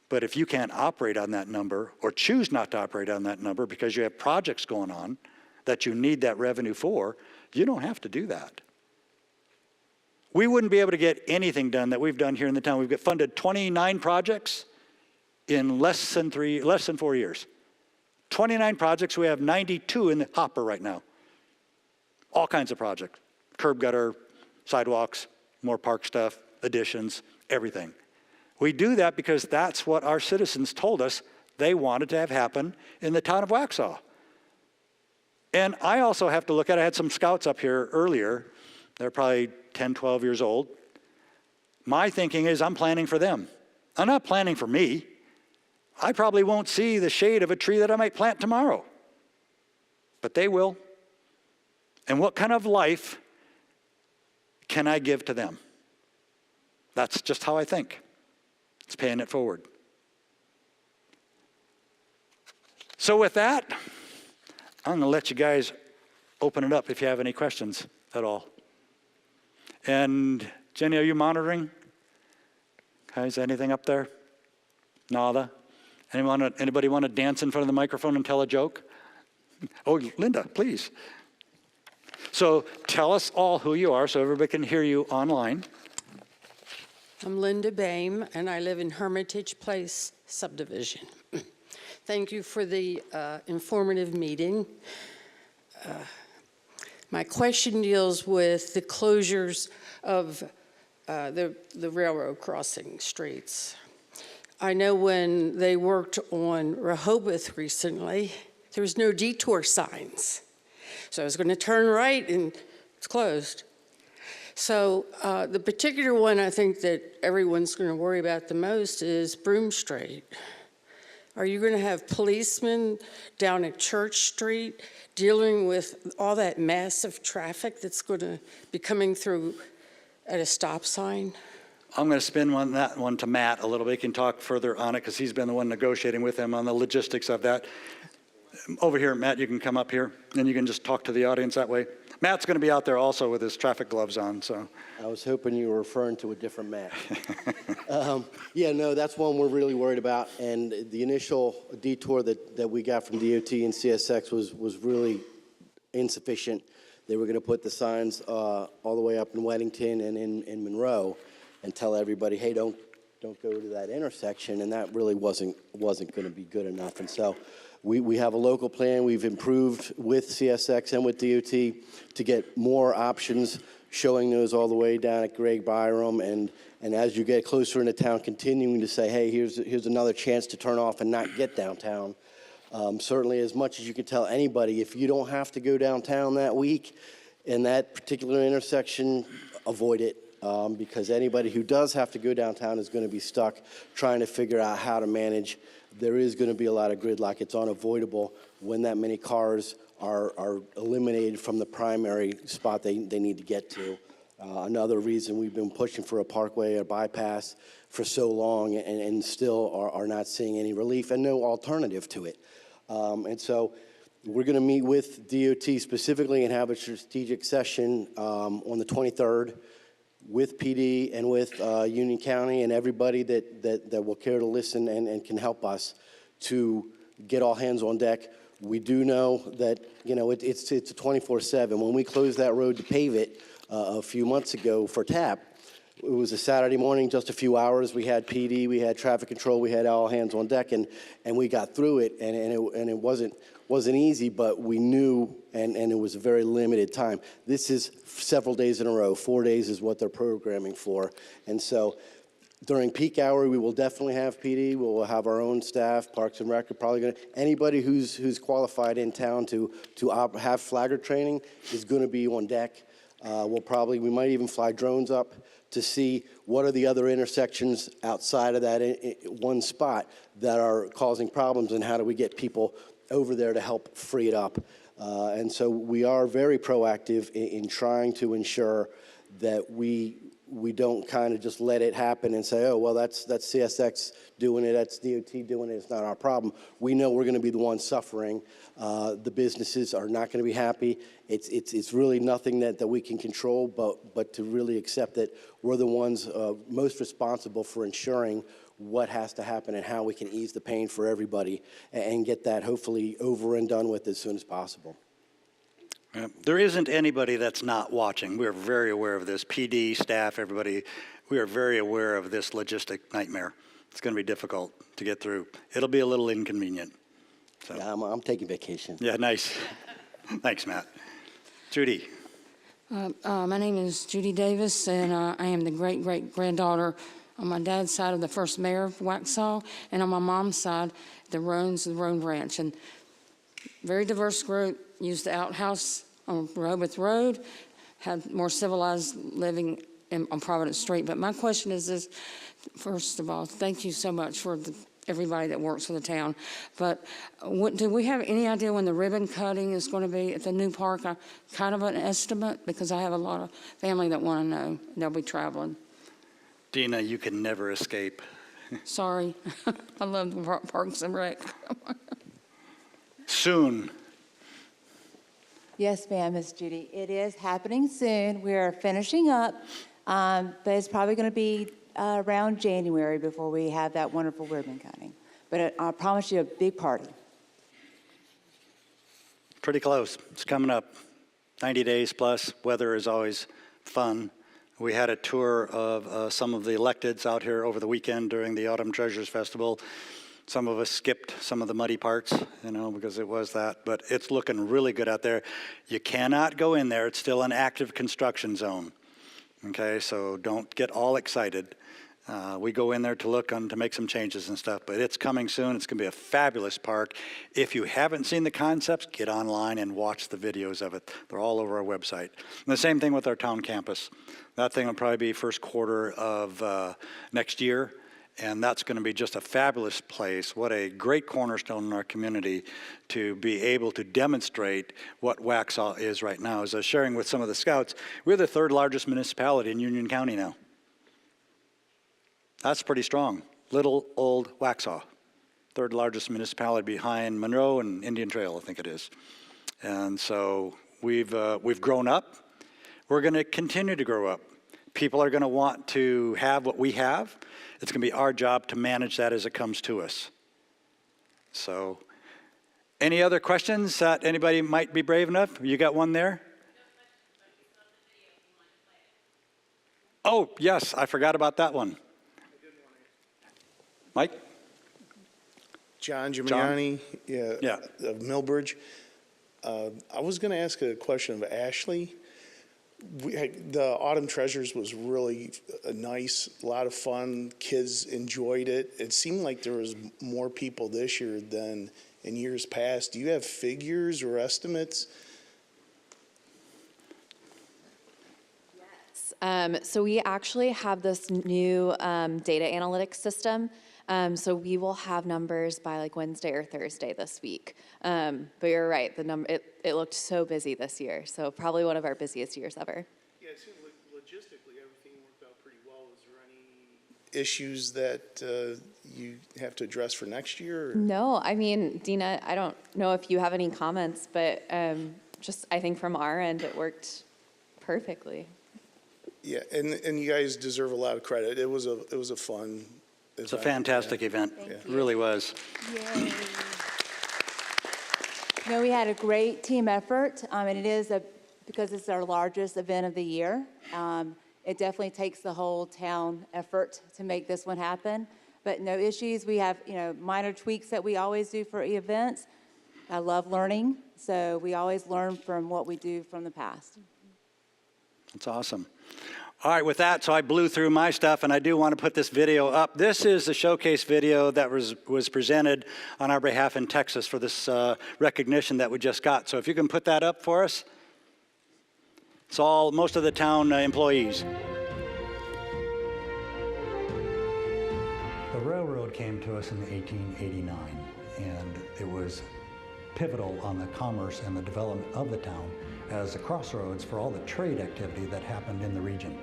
But if you can't operate on that number or choose not to operate on that number because you have projects going on that you need that revenue for, you don't have to do that. We wouldn't be able to get anything done that we've done here in the town. We've got funded 29 projects in less than 4 years. 29 projects, we have 92 in the hopper right now. All kinds of projects, curb gutter, sidewalks, more park stuff, additions, everything. We do that because that's what our citizens told us they wanted to have happen in the town of Waxhaw. And I also have to look at, I had some scouts up here earlier, they're probably 10, 12 years old. My thinking is I'm planning for them. I'm not planning for me. I probably won't see the shade of a tree that I might plant tomorrow, but they will. And what kind of life can I give to them? That's just how I think. It's paying it forward. So with that, I'm going to let you guys open it up if you have any questions at all. And Jenny, are you monitoring? Is anything up there? Nada? Anybody want to dance in front of the microphone and tell a joke? Oh, Linda, please. So tell us all who you are so everybody can hear you online. I'm Linda Bame, and I live in Hermitage Place subdivision. Thank you for the informative meeting. My question deals with the closures of the railroad crossing streets. I know when they worked on Rehoboth recently, there was no detour signs. So I was going to turn right and it's closed. So the particular one I think that everyone's going to worry about the most is Broome Street. Are you going to have policemen down at Church Street dealing with all that massive traffic that's going to be coming through at a stop sign? I'm going to spin that one to Matt a little bit. He can talk further on it because he's been the one negotiating with him on the logistics of that. Over here, Matt, you can come up here and you can just talk to the audience that way. Matt's going to be out there also with his traffic gloves on. So I was hoping you were referring to a different Matt. Yeah, no, that's one we're really worried about. And the initial detour that we got from DOT and CSX was really insufficient. They were going to put the signs all the way up in Weddington and in Monroe and tell everybody, hey, don't go to that intersection. And that really wasn't going to be good enough. And so we have a local plan. We've improved with CSX and with DOT to get more options, showing those all the way down at Greg Byram. And as you get closer into town, continuing to say, hey, here's another chance to turn off and not get downtown. Certainly, as much as you can tell anybody, if you don't have to go downtown that week in that particular intersection, avoid it. Because anybody who does have to go downtown is going to be stuck trying to figure out how to manage. There is going to be a lot of gridlock. It's unavoidable when that many cars are eliminated from the primary spot they need to get to. Another reason we've been pushing for a parkway or bypass for so long and still are not seeing any relief and no alternative to it. And so we're going to meet with DOT specifically and have a strategic session on the 23rd. With PD and with Union County and everybody that will care to listen and can help us to get all hands on deck. We do know that, it's a 24/7. When we closed that road to pave it a few months ago for TAP, it was a Saturday morning, just a few hours. We had PD, we had traffic control, we had all hands on deck, and we got through it, and it wasn't easy, but we knew, and it was a very limited time. This is several days in a row. 4 days is what they're programming for. And so during peak hour, we will definitely have PD. We'll have our own staff, Parks and Rec are probably going to, anybody who's qualified in town to have flagger training is going to be on deck. We might even fly drones up to see what are the other intersections outside of that one spot that are causing problems, and how do we get people over there to help free it up. And so we are very proactive in trying to ensure that we don't kind of just let it happen and say, oh, well, that's CSX doing it, that's DOT doing it, it's not our problem. We know we're going to be the ones suffering. The businesses are not going to be happy. It's really nothing that we can control, but to really accept that we're the ones most responsible for ensuring what has to happen and how we can ease the pain for everybody and get that hopefully over and done with as soon as possible. There isn't anybody that's not watching. We're very aware of this. PD, staff, everybody, we are very aware of this logistic nightmare. It's going to be difficult to get through. It'll be a little inconvenient. So. Yeah, I'm taking vacation. Yeah, nice. Thanks, Matt. Judy. My name is Judy Davis, and I am the great-great-granddaughter on my dad's side of the first mayor of Waxhaw, and on my mom's side, the Roans of the Roan Ranch. And very diverse group, used the outhouse on Rehoboth Road, had more civilized living on Providence Street. But my question is this: first of all, thank you so much for everybody that works for the town. But do we have any idea when the ribbon cutting is going to be at the new park? Kind of an estimate, because I have a lot of family that want to know. They'll be traveling. Dina, you can never escape. Sorry. I love the Parks and Rec. Soon. Yes, ma'am, Miss Judy. It is happening soon. We're finishing up, but it's probably going to be around January before we have that wonderful ribbon cutting. But I promise you a big party. Pretty close. It's coming up. 90 days plus. Weather is always fun. We had a tour of some of the electeds out here over the weekend during the Autumn Treasures Festival. Some of us skipped some of the muddy parts, because it was that. But it's looking really good out there. You cannot go in there. It's still an active construction zone. Okay, so don't get all excited. We go in there to look and to make some changes and stuff, but it's coming soon. It's going to be a fabulous park. If you haven't seen the concepts, get online and watch the videos of it. They're all over our website. And the same thing with our town campus. That thing will probably be first quarter of next year, and that's going to be just a fabulous place. What a great cornerstone in our community to be able to demonstrate what Waxhaw is right now. As I was sharing with some of the scouts, we're the third largest municipality in Union County now. That's pretty strong. Little old Waxhaw, third largest municipality behind Monroe and Indian Trail, I think it is. And so we've grown up. We're going to continue to grow up. People are going to want to have what we have. It's going to be our job to manage that as it comes to us. So, any other questions that anybody might be brave enough? You got one there? Oh, yes, I forgot about that one. Mike? John Gimignani, Yeah. of Millbridge. I was going to ask a question of Ashley. The Autumn Treasures was really nice, a lot of fun. Kids enjoyed it. It seemed like there was more people this year than in years past. Do you have figures or estimates? So we actually have this new data analytics system. So we will have numbers by like Wednesday or Thursday this week. But you're right, it looked so busy this year. So probably one of our busiest years ever. Yeah, it seemed like logistically everything worked out pretty well. Is there any issues that you have to address for next year? Or? No, I mean, Dina, I don't know if you have any comments, but just I think from our end it worked perfectly. Yeah, and you guys deserve a lot of credit. It was a fun. It's a fantastic event. It really was. Yay. We had a great team effort, and it is because it's our largest event of the year. It definitely takes the whole town effort to make this one happen. But no issues. We have minor tweaks that we always do for events. I love learning, so we always learn from what we do from the past. That's awesome. All right, with that, so I blew through my stuff, and I do want to put this video up. This is the showcase video that was presented on our behalf in Texas for this recognition that we just got. So if you can put that up for us. It's most of the town employees. came to us in 1889, and it was pivotal on the commerce and the development of the town as a crossroads for all the trade activity that happened in the region.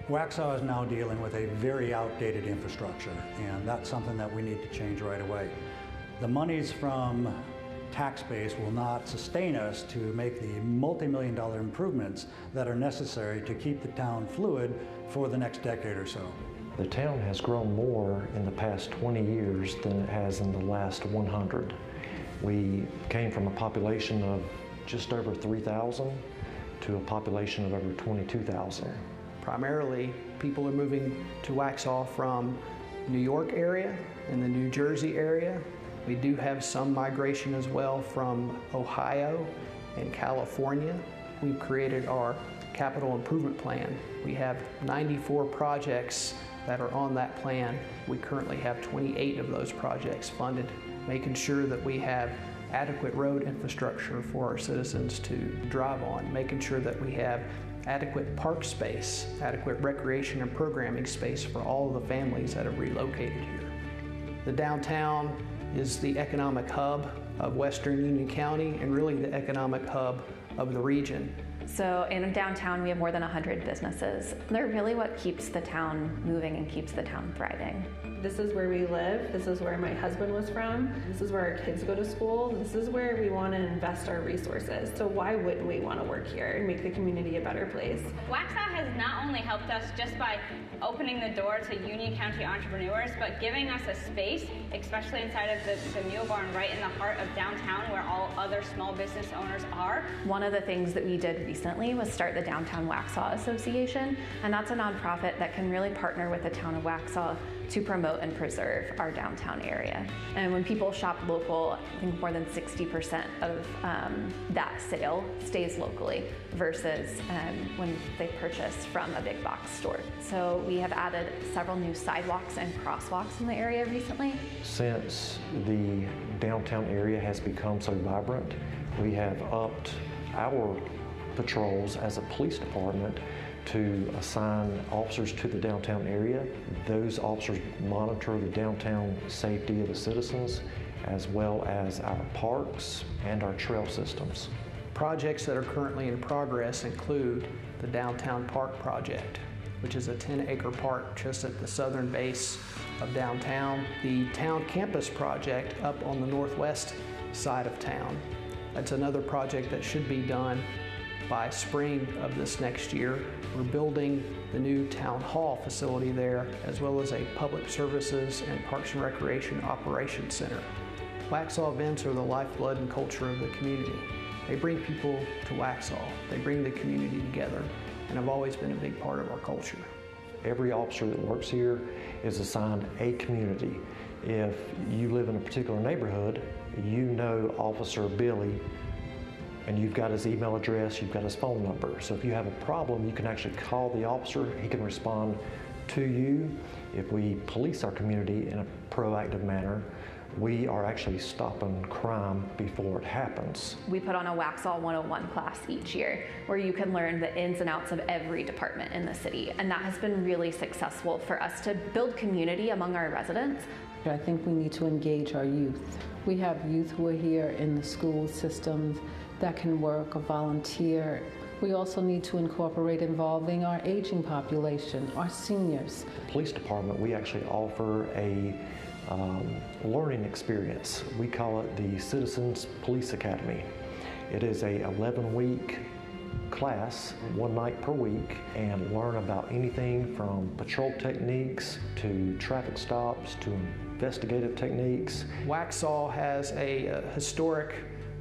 Waxhaw is now dealing with a very outdated infrastructure, and that's something that we need to change right away. The monies from tax base will not sustain us to make the multi-million-dollar improvements that are necessary to keep the town fluid for the next decade or so. The town has grown more in the past 20 years than it has in the last 100. We came from a population of just over 3,000 to a population of over 22,000. Primarily, people are moving to Waxhaw from New York area and the New Jersey area. We do have some migration as well from Ohio and California. We've created our capital improvement plan. We have 94 projects that are on that plan. We currently have 28 of those projects funded, making sure that we have adequate road infrastructure for our citizens to drive on, making sure that we have adequate park space, adequate recreation and programming space for all of the families that have relocated here. The downtown is the economic hub of Western Union County and really the economic hub of the region. So in downtown, we have more than 100 businesses. They're really what keeps the town moving and keeps the town thriving. This is where we live. This is where my husband was from. This is where our kids go to school. This is where we want to invest our resources. So why wouldn't we want to work here and make the community a better place? Waxhaw has not only helped us just by opening the door to Union County entrepreneurs, but giving us a space, especially inside of the Mule Barn, right in the heart of downtown where all other small business owners are. One of the things that we did recently was start the Downtown Waxhaw Association, and that's a nonprofit that can really partner with the town of Waxhaw to promote and preserve our downtown area. And when people shop local, I think more than 60% of that sale stays locally versus when they purchase from a big box store. So we have added several new sidewalks and crosswalks in the area recently. Since the downtown area has become so vibrant, we have upped our patrols as a police department to assign officers to the downtown area. Those officers monitor the downtown safety of the citizens, as well as our parks and our trail systems. Projects that are currently in progress include the Downtown Park Project, which is a 10-acre park just at the southern base of downtown. The Town Campus Project up on the northwest side of town. That's another project that should be done by spring of this next year. We're building the new town hall facility there, as well as a public services and parks and recreation operations center. Waxhaw events are the lifeblood and culture of the community. They bring people to Waxhaw. They bring the community together, and have always been a big part of our culture. Every officer that works here is assigned a community. If you live in a particular neighborhood, you know Officer Billy, and you've got his email address, you've got his phone number. So if you have a problem, you can actually call the officer. He can respond to you. If we police our community in a proactive manner, we are actually stopping crime before it happens. We put on a Waxhaw 101 class each year where you can learn the ins and outs of every department in the city. And that has been really successful for us to build community among our residents. I think we need to engage our youth. We have youth who are here in the school systems that can work or volunteer. We also need to incorporate involving our aging population, our seniors. The police department, we actually offer a learning experience. We call it the Citizens Police Academy. It is a 11-week class, one night per week, and learn about anything from patrol techniques to traffic stops to investigative techniques. Waxhaw has a historic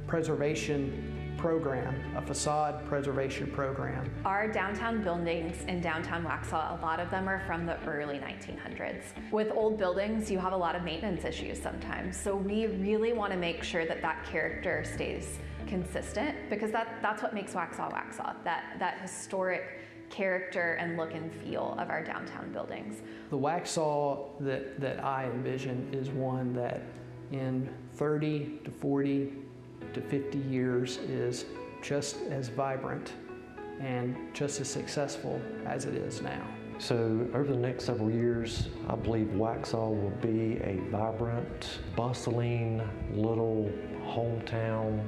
preservation program, a facade preservation program. Our downtown buildings in downtown Waxhaw, a lot of them are from the early 1900s. With old buildings, you have a lot of maintenance issues sometimes. So we really want to make sure that that character stays consistent, because that's what makes Waxhaw Waxhaw, that historic character and look and feel of our downtown buildings. The Waxhaw that I envision is one that in 30 to 40 to 50 years is just as vibrant and just as successful as it is now. So over the next several years, I believe Waxhaw will be a vibrant, bustling little hometown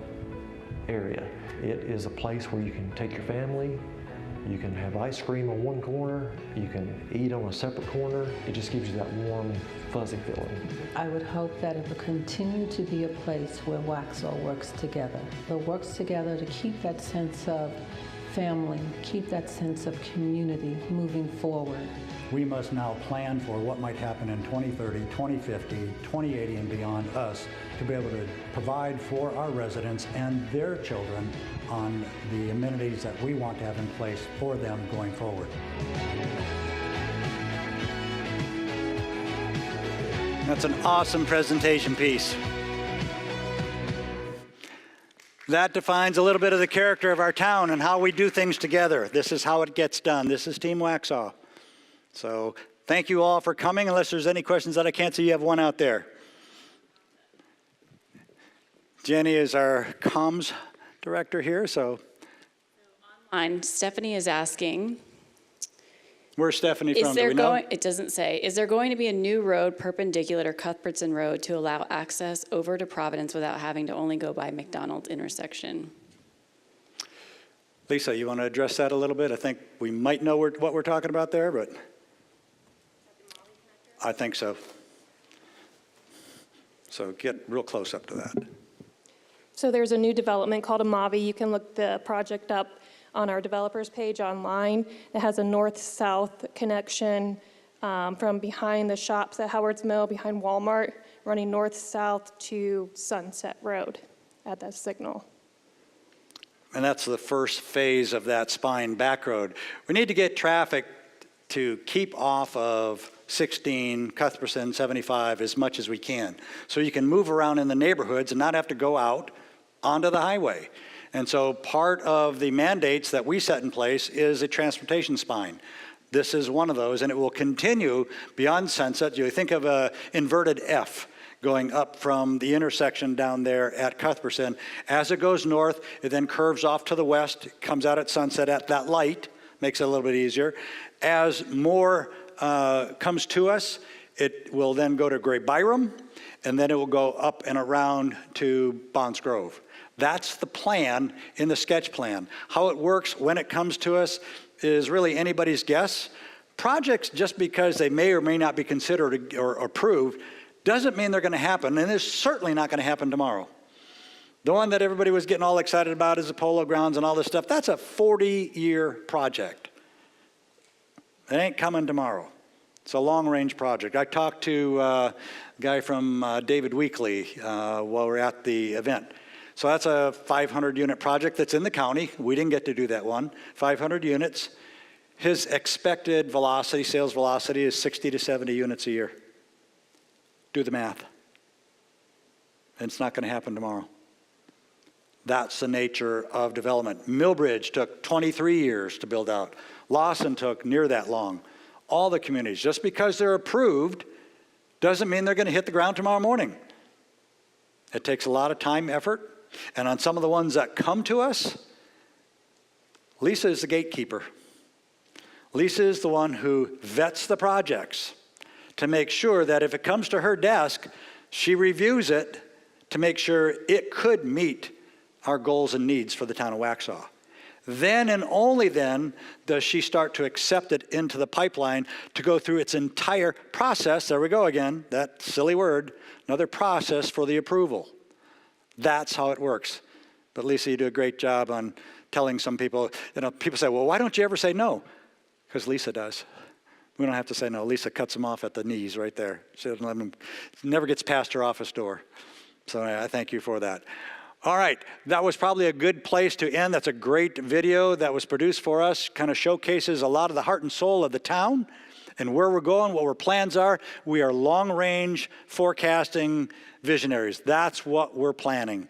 area. It is a place where you can take your family, you can have ice cream on one corner, you can eat on a separate corner. It just gives you that warm, fuzzy feeling. I would hope that it will continue to be a place where Waxhaw works together. It works together to keep that sense of family, keep that sense of community moving forward. We must now plan for what might happen in 2030, 2050, 2080 and beyond us to be able to provide for our residents and their children on the amenities that we want to have in place for them going forward. That's an awesome presentation piece. That defines a little bit of the character of our town and how we do things together. This is how it gets done. This is Team Waxhaw. So thank you all for coming. Unless there's any questions that I can't see, you have one out there. Jenny is our comms director here, so. Stephanie is asking. Where's Stephanie from? Do we know? It doesn't say. Is there going to be a new road perpendicular to Cuthbertson Road to allow access over to Providence without having to only go by McDonald intersection? Lisa, you want to address that a little bit? I think we might know what we're talking about there, but I think so. So get real close up to that. So there's a new development called Amavi. You can look the project up on our developers page online. It has a north-south connection from behind the shops at Howard's Mill, behind Walmart, running north-south to Sunset Road at that signal. And that's the first phase of that spine back road. We need to get traffic to keep off of 16, Cuthbertson, 75 as much as we can. So you can move around in the neighborhoods and not have to go out onto the highway. And so part of the mandates that we set in place is a transportation spine. This is one of those, and it will continue beyond Sunset. You think of an inverted F going up from the intersection down there at Cuthbertson. As it goes north, it then curves off to the west, comes out at Sunset at that light, makes it a little bit easier. As more comes to us, it will then go to Great Byram, and then it will go up and around to Bonds Grove. That's the plan in the sketch plan. How it works when it comes to us is really anybody's guess. Projects, just because they may or may not be considered or approved, doesn't mean they're going to happen, and it's certainly not going to happen tomorrow. The one that everybody was getting all excited about is the Polo Grounds and all this stuff. That's a 40-year project. It ain't coming tomorrow. It's a long-range project. I talked to a guy from David Weekly while we were at the event. So that's a 500-unit project that's in the county. We didn't get to do that one. 500 units. His expected velocity, sales velocity, is 60 to 70 units a year. Do the math. And it's not going to happen tomorrow. That's the nature of development. Millbridge took 23 years to build out. Lawson took near that long. All the communities, just because they're approved, doesn't mean they're going to hit the ground tomorrow morning. It takes a lot of time, effort. And on some of the ones that come to us, Lisa is the gatekeeper. Lisa is the one who vets the projects to make sure that if it comes to her desk, she reviews it to make sure it could meet our goals and needs for the town of Waxhaw. Then and only then does she start to accept it into the pipeline to go through its entire process. There we go again, that silly word, another process for the approval. That's how it works. But Lisa, you do a great job on telling some people, people say, well, why don't you ever say no? Because Lisa does. We don't have to say no. Lisa cuts them off at the knees right there. She doesn't let them, never gets past her office door. So I thank you for that. All right, that was probably a good place to end. That's a great video that was produced for us, kind of showcases a lot of the heart and soul of the town and where we're going, what our plans are. We are long-range forecasting visionaries. That's what we're planning.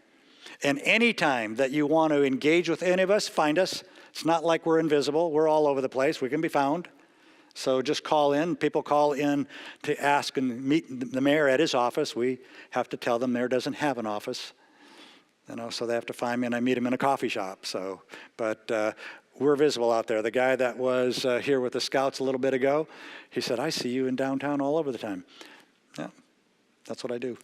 And anytime that you want to engage with any of us, find us. It's not like we're invisible. We're all over the place. We can be found. So just call in. People call in to ask and meet the mayor at his office. We have to tell them the mayor doesn't have an office. So they have to find me, and I meet them in a coffee shop. But we're visible out there. The guy that was here with the Scouts a little bit ago, he said, I see you in downtown all over the time. Yeah, that's what I do.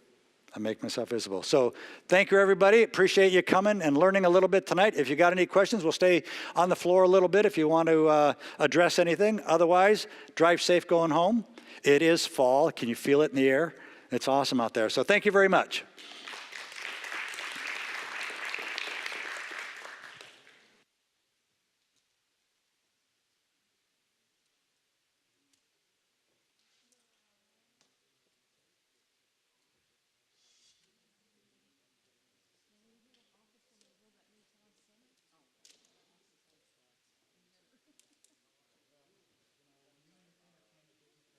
I make myself visible. So thank you, everybody. Appreciate you coming and learning a little bit tonight. If you got any questions, we'll stay on the floor a little bit if you want to address anything. Otherwise, drive safe going home. It is fall. Can you feel it in the air? It's awesome out there. So thank you very much.